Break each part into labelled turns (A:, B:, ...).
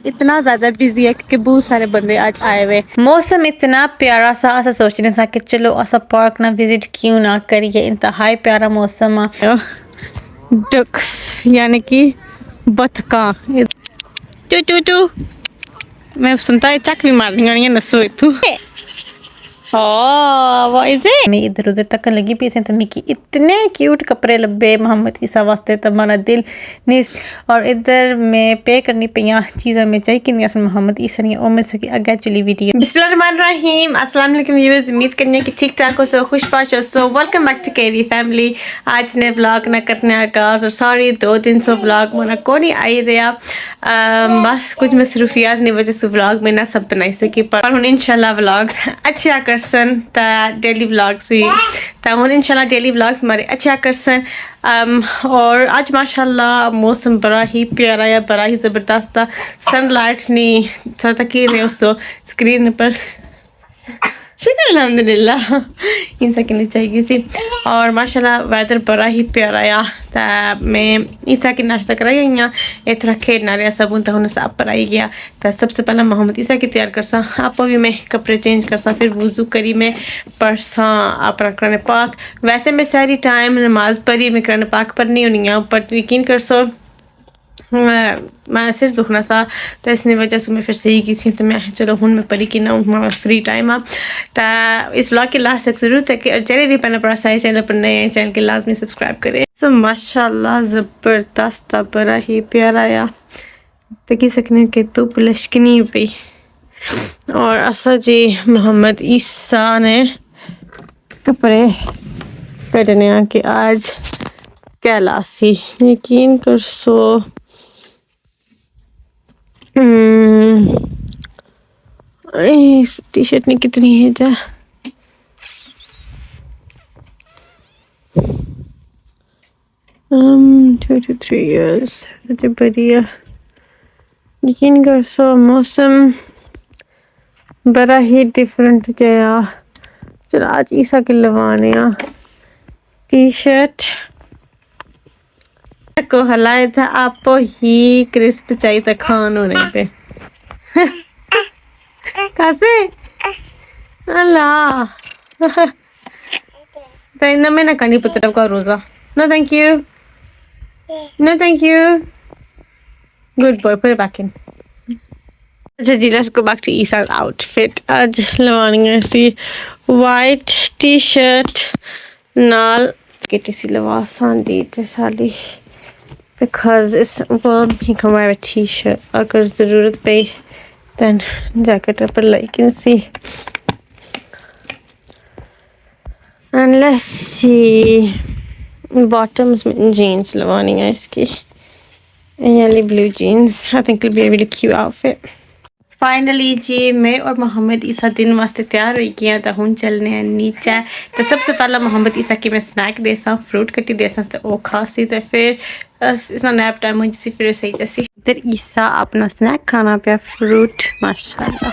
A: इतना ज़्यादा बिजी है क्योंकि बहुत सारे बंदे आज आए हुए। मौसम इतना प्यारा सा, अस सोचने सा कि चलो अस पार्क ना विजिट क्यों ना करिए। इंतहाई प्यारा मौसम आ। डक्स यानी कि बतका टू टू टू मैं सुनता है चक भी मारनी है नसो तू। मैं इधर उधर तकन लगी पी तो मिकी इतने क्यूट कपड़े लब्बे मोहम्मद ईसा वास्ते तो मेरा दिल नहीं। और इधर मैं पे करनी पियाँ चीज़ें में चाहिए कि नहीं मोहम्मद ईसा नहीं उम्मीद से कि आगे चली वीडियो। बिस्मिल्लाहिर्रहमानिर्रहीम, अस्सलाम वालेकुम व्यूअर्स, उम्मीद करने की ठीक ठाक हो, सो खुशबाश हो। So welcome back to KV family. आज ने व्लॉग ना करने आगाज और सॉरी 2 दिन से व्लॉग मना को नहीं आई रहा। बस कुछ मसरूफियात की वजह से व्लॉग में ना सब बनाई सकी पर हम इंशाल्लाह व्लॉग्स अच्छा करसन ता डेली व्लॉग्स भी ता हम इंशाल्लाह डेली व्लॉग्स हमारे अच्छा करसन। और आज माशाल्लाह मौसम बड़ा ही प्यारा या बड़ा ही ज़बरदस्त था। सनलाइट नहीं सर तक ही रहे उसो स्क्रीन पर शुक्र अल्हम्दुलिल्लाह इंसा कहनी चाहिए सी। और माशाल्लाह वेदर बड़ा ही प्यारा या ता मैं ईसा की नाश्ता कराई यहाँ ये थोड़ा खेलना रहा सब तो उन्हें सब पर आई गया। तो सबसे पहला मोहम्मद ईसा की तैयार कर सा आप भी मैं कपड़े चेंज कर सा फिर वुजू करी मैं परसा अपना कुरान पाक। वैसे मैं सारी टाइम नमाज पढ़ी मैं कुरान पाक पढ़नी होनी है पर यकीन कर सो मैं सिर दुखना सा तो इसने वजह से मैं फिर सही की सी तो मैं चलो हूँ मैं पढ़ी कि ना हमारा फ्री टाइम आ। तो इस व्लॉग के लास्ट तक ज़रूरत है कि चैनल भी पढ़ना पड़ा सारे चैनल पर नए चैनल के लाजमी सब्सक्राइब करें। तो माशाल्लाह ज़बरदस्त बड़ा ही प्यारा या तकी सकने के तो लश्कनी पई। और असा जी मोहम्मद ईसा ने कपड़े कटने के आज कैलासी यकीन कर सो टी शर्ट नहीं कितनी है जा 2 to 3 years बढ़िया यकीन कर सो मौसम बड़ा ही डिफरेंट जया। चलो आज ईसा के लवाने टी शर्ट को हलाए था आप ही क्रिस्प चाहिए था खान होने पे कैसे अल्लाह तो इतना मैं ना करनी पता का रोजा no thank you no thank you good boy put it back in. अच्छा जी let's go back to Isa's outfit. आज लवानी ऐसी वाइट टी शर्ट नाल किटी सी लवा सांदी ते साली because it's well he can wear a t-shirt अगर ज़रूरत पे then jacket up like you can see and let's see bottoms में jeans लवानी है इसकी yellow blue jeans I think it'll be a really cute outfit। Finally जी मैं और मोहम्मद ईसा दिन वास्ते तैयार हो गया तो हम चलने हैं नीचे। तो सबसे पहला मोहम्मद ईसा की मैं स्नैक दे सा फ्रूट कटी दे सा तो वो खासी तो फिर इसना नैप टाइम हो जैसी फिर सही जैसी इधर ईसा अपना स्नैक खाना पे फ्रूट माशाल्लाह।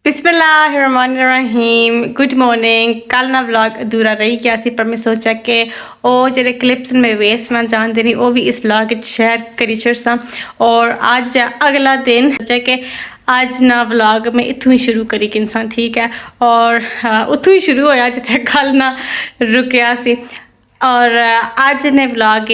A: बिस्मिल्लाहिर्रहमानिर्रहीम गुड मॉर्निंग। कल ना व्लॉग अधूरा रही गया सी पर मैं सोचा कि वो जो क्लिप्स में वेस्ट में जान देनी वो भी इस व्लॉग शेयर करी छड़सा। और आज अगला दिन सोचा कि आज ना व्लॉग में इतों ही शुरू करी कि इंसान ठीक है और उतों ही शुरू होया जिथे कल ना रुकया सी। और आज ने व्लॉग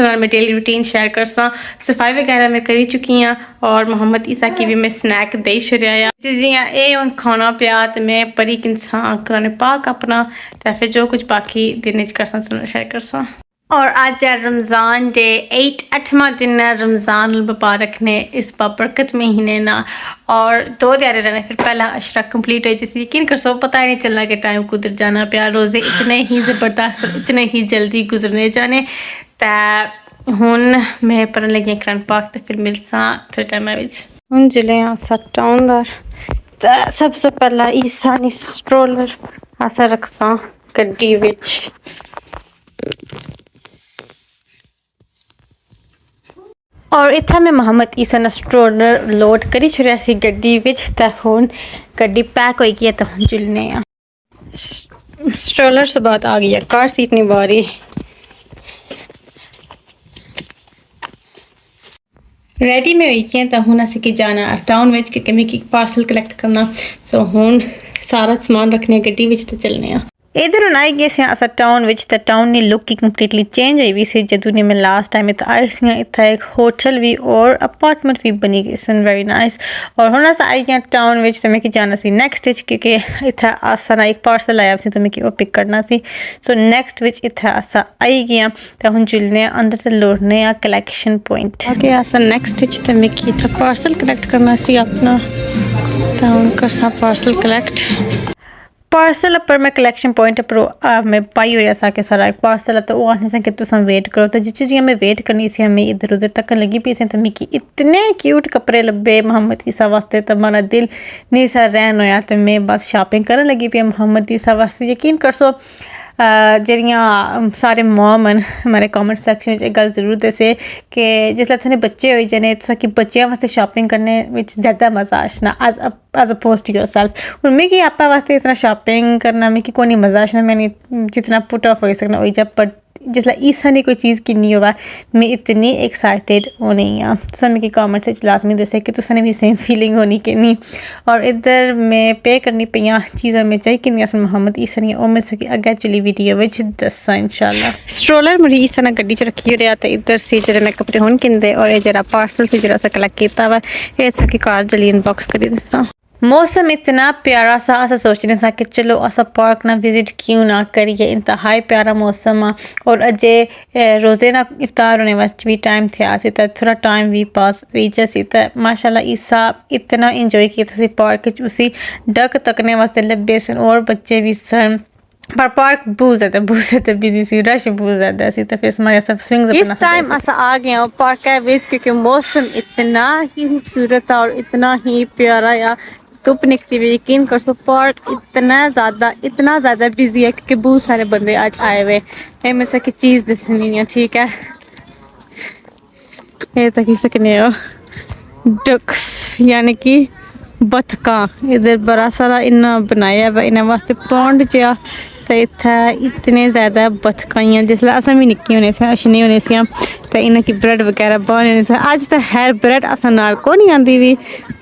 A: मैं डेली रूटीन शेयर कर सा सफाई वगैरह मैं करी चुकी हाँ और मोहम्मद ईसा की भी मैं स्नैक दे छड़िया जियां ये हूँ खाना पिया तो मैं परी इंसान कुरान पाक अपना तो फिर जो कुछ बाकी दिन कर सा शेयर कर सा। और आज है रमज़ान डे 8वां दिन है रमज़ान मुबारक ने इस बरकत महीने ना और 2 दिन रहने फिर पहला अशरा कंप्लीट हो जैसे यकीन कर सो पता ही नहीं चलना कि टाइम कुदर जाना पिया रोज़े इतने ही ज़बरदस्त और इतने ही जल्दी गुजरने जाने। तो हुन मैं पढ़न लगी कुरान पाक तो फिर मिलसा थोड़े टाइम हूँ जिले सट्टा होंदा तो सबसे पहला ईसा ने स्ट्रोलर ऐसा रखसा गड्डी विच और इतना मैं मोहम्मद ईसा ने स्ट्रोलर लोड करी छड़िया सी गड्डी विच तो हुन गड्डी पैक हो गई तो हम चलने स्ट्रोलर से बात आ गई है कार सीट नहीं बारी रेडी में हुई कि तो हूँ अस जाना टाउन में क्योंकि मिगी पार्सल कलैक्ट करना सो हूँ सारा समान रखने गड्डी में तो चलने इधर हूँ आई गए अस टाउन में तो टाउन की लुक ही कंप्लीटली चेंज हुई सी जदों ने मैं लास्ट टाइम इतना आई सी इतना एक होटल भी और अपार्टमेंट भी बनी गई सन वेरी नाइस और हूँ अस आई गए टाउन में तो मिगी जाना सी नैक्सट क्योंकि इतना अस एक पार्सल आया तो मिगी वो पिक करना सी सो नैक्सट इतना अस आई गए तो हूँ जुलने अंदर से लौटने कलैक्शन पॉइंट ओके अस नैक्सट तो मिगी इतना पार्सल कलैक्ट करना सी अपना तो हूँ कर पार्सल कलैक्ट पार्सल पर मैं कलैक्शन पॉइंट पर मैं पाई हो सा कि सारा एक पार्सल तो वो आने से कि तुम वेट करो तो जिस जियां मैं वेट करनी सी हमें इधर उधर तक लगी पी सी तो मिगी इतने क्यूट कपड़े लब्बे मोहम्मद ईसा वास्ते तो मेरा दिल नहीं सा रहन होया तो मैं बस शॉपिंग करन लगी पी मोहम्मद ईसा वास्ते यकीन कर सो जेह्ड़ियां सारे मॉम न हमारे कमेंट सेक्शन च गल जरूर दस्से कि जिसलै तुसें बच्चे होई जाने तुसें कि बच्चें वास्ते शॉपिंग करने विच ज़्यादा मज़ा आशना as oppose to yourself हूँ मिगी आपा वास्ते इतना शॉपिंग करना मिगी कोई नहीं मज़ा आशना मैंने जितना पुट ऑफ होई सकना होई जा बट जिसलै ईसा ने कोई चीज़ किन्नी होवै मैं इतनी एक्साइटेड होनी हाँ तुसें मिगी कमेंट च लाजमी दस्सेआ कि तुसें भी सेम फीलिंग होनी कि नहीं और इधर मैं पे करनी पेइयां चीज़ां में चाही किन्नियां सन मोहम्मद ईसा दियां ओह् में सकी अग्गें चली वीडियो विच दस्सां इंशाल्लाह स्ट्रोलर मेरी ईसा ने गड्डी च रखी ओड़ेआ ते इधर सी जेह्ड़े मैं कपड़े हुन किनदे और एह् जेह्ड़ा पार्सल सी जेह्ड़ा असें कलैक्ट कीता वा एह् सकी घर जली अनबॉक्स करी दस्सां मौसम इतना प्यारा सा अस सोचने सा कि चलो अस पार्क ना विजिट क्यों ना करिए इंतहाई प्यारा मौसम आ और अजे रोज़े ना इफ्तार होने वास्ते भी टाइम थे सी तो थोड़ा टाइम भी पास हुई जैसी तो माशाल्लाह ईसा इतना इंजॉय किया पार्क उसी डक तकने वास्ते लब्बे सन और बच्चे भी सन पर पार्क बहुत ज़्यादा बिजी सी रश बहुत ज़्यादा सी तो फिर हमारे सब स्विंग्स इस टाइम अस आ गए पार्क विच क्योंकि मौसम इतना ही खूबसूरत और इतना ही प्यारा या धुप निकती हुई यकीन कर सो पार्क इतना ज़्यादा बिजी है क्योंकि बहुत सारे बंदे आज आए हुए हैं मैं सकी चीज़ दसनी है ठीक है ये तक सकने हो डक्स यानी कि बतका इधर बड़ा सारा इन्ना बनाया वा इन्हें वास्ते पौंड च तो इत्थै इतने ज़्यादा बतकाइयां जिसलै अस भी निक्के होने से अच्छी होने से तो इन्हें की ब्रेड वगैरह बने होने से अज तो हर ब्रेड अस नाल को नहीं आती भी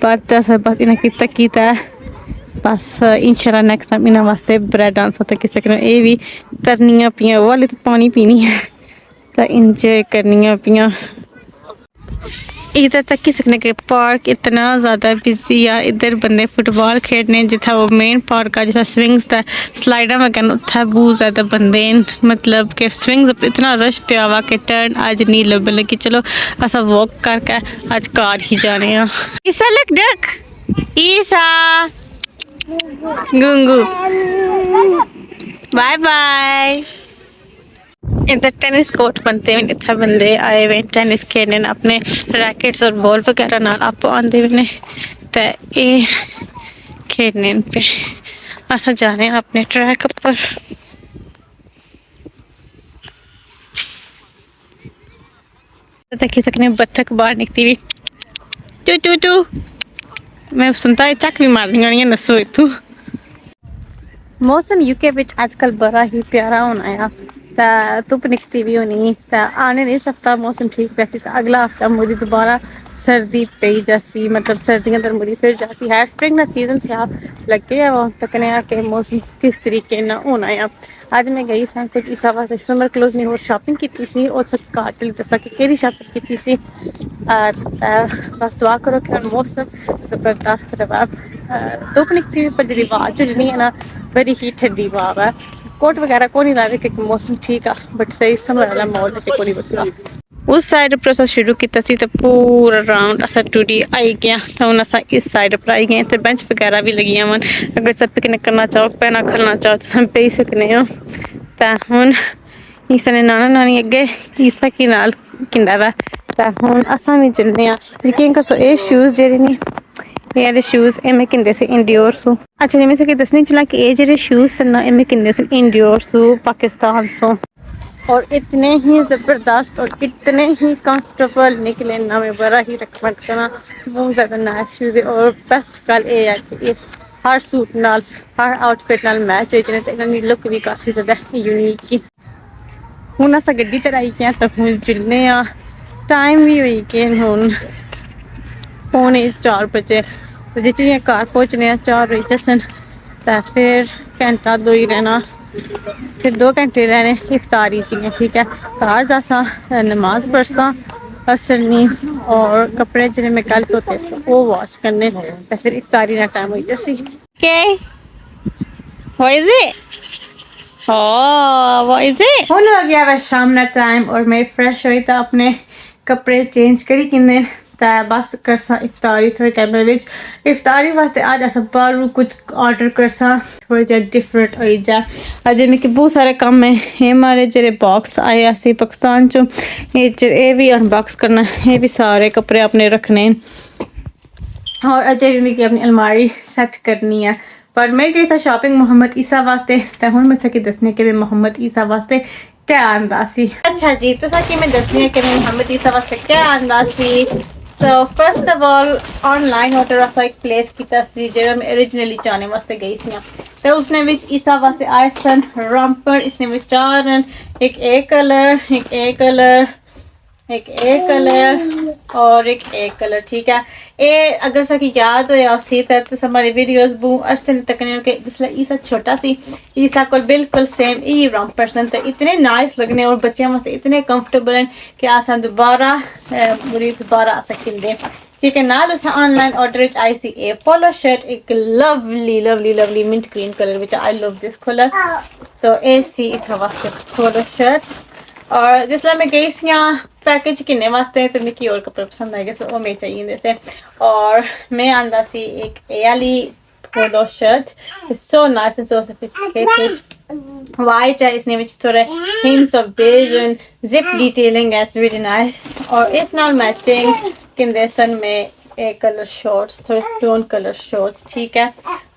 A: पर अस बस इन्हें की तकीता बस इंशाल्लाह नेक्स्ट टाइम इन्हें वास्ते ब्रेड आंसर तक सकने ये भी तरनियां पियां वो हाली तो पानी पीनी है तो इंजॉय करनियां पियां इधर तक सकने के पार्क इतना ज़्यादा बिजी है इधर बंदे फुटबॉल खेलने जिथा वो मेन पार्क है जिथा स्विंग्स था स्लाइडा वगैरह उत्थे बहुत ज़्यादा बंदे मतलब कि स्विंग्स इतना रश पिया हुआ कि टर्न अज नहीं लब्भन लगी चलो अस वॉक करके अज घर ही जाने ईसा लुक डक ईसा गुंगू बाय बाय इधर टेनिस कोर्ट बनते हैं इतने बंदे आए हुए टेनिस खेलने अपने रैकेट्स और बॉल वगैरह नाल आप आंदे हुए तो ये खेलने पे अस जाने अपने ट्रैक पर देखी सकने बत्तख बाहर निकती हुई टू टू टू मैं सुनता चक भी मारनी होनी है नसो इतू मौसम यूके विच आजकल बड़ा ही प्यारा होना है धुप निकती भी होनी तो आने नहीं सकता मौसम ठीक वैसे तो अगला हफ्ता मुझे दोबारा सर्दी पई जासी मतलब सर्दियाँ अंदर मुझे फिर जासी है स्प्रिंग ना सीजन थे लगे वो तकने के मौसम किस तरीके ना होना है अज मैं गई सा कुछ इस वास्ते समर क्लोज नहीं और शॉपिंग की और सब घर चली दसा कि केड़ी शॉपिंग की बस दुआ करो कि मौसम जबरदस्त रहा धुप निकती हुई पर जी वाह चलनी है ना बड़ी ही ठंडी वाह है कोट वगैरह को नहीं ला रहे क्योंकि मौसम ठीक है बट सही समझ रहा माहौल को नहीं बसला उस साइड पर अस शुरू किया तो पूरा राउंड अस टूरी आई गया तो हूँ अस इस साइड पर आई गए तो बेंच वगैरह भी लगी वन अगर सब पिकनिक करना चाहो पैना खेलना चाहो तो हम पे सकने हो तो हूँ ईसा ने नाना नानी अगे ईसा की नाल किंदा वा तो हूँ असा भी चलने यकीन कर सो ये शूज़ जेह्ड़े ने ये शूज़ मैं किंदे से इंडियोर सो अच्छा जी मैं सके दसनी चला कि ये जो शूज़ ना मैं किंदे से इंडियोर सो पाकिस्तान सो और इतने ही ज़बरदस्त और इतने ही कंफर्टेबल निकले ना मैं बड़ा ही रिकमेंड करना बहुत ज़्यादा नाइस शूज़ है और बेस्ट गल ये है कि इस हर सूट नाल हर आउटफिट नाल मैच हो जाने तो इन्होंने लुक भी काफ़ी ज़्यादा यूनिक ही हूँ अस गड्डी तर आई गए तो हूँ चलने टाइम भी हुई कि हूँ 4 बजे तो जिस घर पहुँचने 4 बजे जसन तो फिर घंटा 2 ही रहना, फिर 2 घंटे रहने इफ्तारी जियां ठीक है। घर जासा नमाज पढ़सा असरनी और कपड़े जिन्हें मैं कल धोते वो वॉश करने तो फिर इफ्तारी का टाइम हो जैसी के What is it? Oh, what is it? हुन हो गया वह शाम ना टाइम और मैं फ्रेश हुई तो अपने कपड़े चेंज करी किन्ने तो बस करसा इफ्तारी थोड़े टाइम विच इफ्तारी वास्ते आज अस बाहरों कुछ ऑर्डर करसा थोड़ा जा डिफरेंट हो जा। अजे मिकी बहुत सारे काम है ये हमारे जेरे बॉक्स आए असी पाकिस्तान चो ये भी अनबॉक्स करना, ये भी सारे कपड़े अपने रखने और अजय भी मिकी अपनी अलमारी सेट करनी है। पर मैं गई था शॉपिंग मोहम्मद ईसा वास्ते तो हुण मैं सकी दसने के मैं मोहम्मद ईसा वास्ते क्या आंदा सी। अच्छा जी तो सकी मैं दसनी है कि मैं मोहम्मद ईसा वास्ते क्या आंदा सी। So first of all online order असा एक प्लेस कीता सी जेड़ा मैं ओरिजिनली जाने वास्ते गई सी तो उसने विच ईसा वास्ते आए सन रॉम्पर, इसने विच 4 एक ए कलर एक ए कलर एक ए कलर और एक ए कलर ठीक है। ये अगर सकी याद हो सी तो हमारी वीडियोस बू अरसे तकने के जिसले ईसा छोटा सी ईसा को बिल्कुल सेम यही रॉम्पर सन तो इतने नाइस लगने और बच्चों वास्ते इतने कंफर्टेबल हैं कि आसा दोबारा आ सकेंगे ठीक है। नाल अस ऑनलाइन ऑर्डर आई सी ए पोलो शर्ट एक lovely lovely lovely mint green colour which I love this colour तो ए सी इस वास्ते पोलो शर्ट और जिसला मैं गई सी पैकेज किन्ने वास्ते तो मिकी और कपड़े पसंद आए गए वो मैं चाहिए जैसे और मैं आंदा सी एक ए वाली polo shirt so nice and so sophisticated white है, इसने विच थोड़े hints of beige and zip detailing is really nice और इस नाल मैचिंग किंदे सन में एक कलर शॉर्ट्स थोड़े स्टोन कलर शॉर्ट्स ठीक है।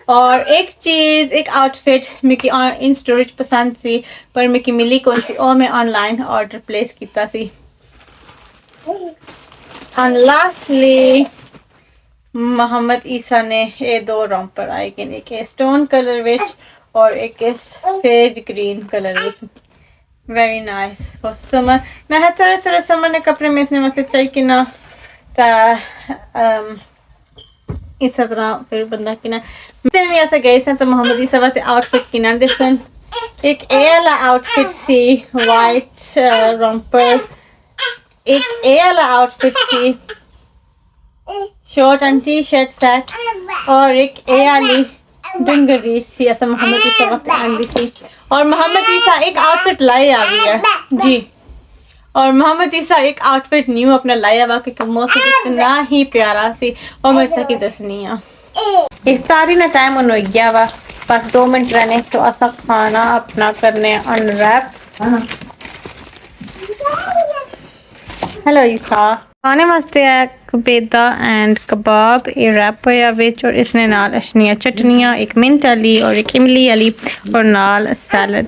A: और एक चीज़ एक आउटफिट मिकी इन स्टोरेज पसंद सी पर मिकी मिली कौन सी और मैं ऑनलाइन ऑर्डर प्लेस किया सी। एंड लास्टली मोहम्मद ईसा ने ये 2 रॉम्पर आए कि एक स्टोन कलर विच और एक sage green colour which very nice for summer. मैं थोड़े थोड़े समर ने कपड़े में इसने मतलब चाहिए कि ना इस तरह फिर बंदा कि ना भी ऐसे गए सन तो मोहम्मद ईसा वास्ते आउटफिट किना दिसन एक ए वाला आउटफिट सी वाइट रॉम्पर, एक ए वाला आउटफिट सी short and T shirt set और एक ए वाली डिंगरी सी ऐसा मोहम्मद ईसा वास्ते आंदी सी और मोहम्मद ईसा एक आउटफिट लाए आ गई है जी और मोहम्मद ईसा एक आउटफिट न्यू अपना लाया हुआ क्योंकि मौसम इतना ही प्यारा सी और मैं इसकी दसनी है इफ्तारी ना टाइम हो गया वा बस 2 मिनट रहने तो असा खाना अपना करने अनरैप। हेलो ईसा खाने वास्ते है कबेदा एंड कबाब ये रैप होया विच और इसने नाल अशनिया चटनियाँ एक मिंट वाली और एक इमली वाली और नाल सैलड।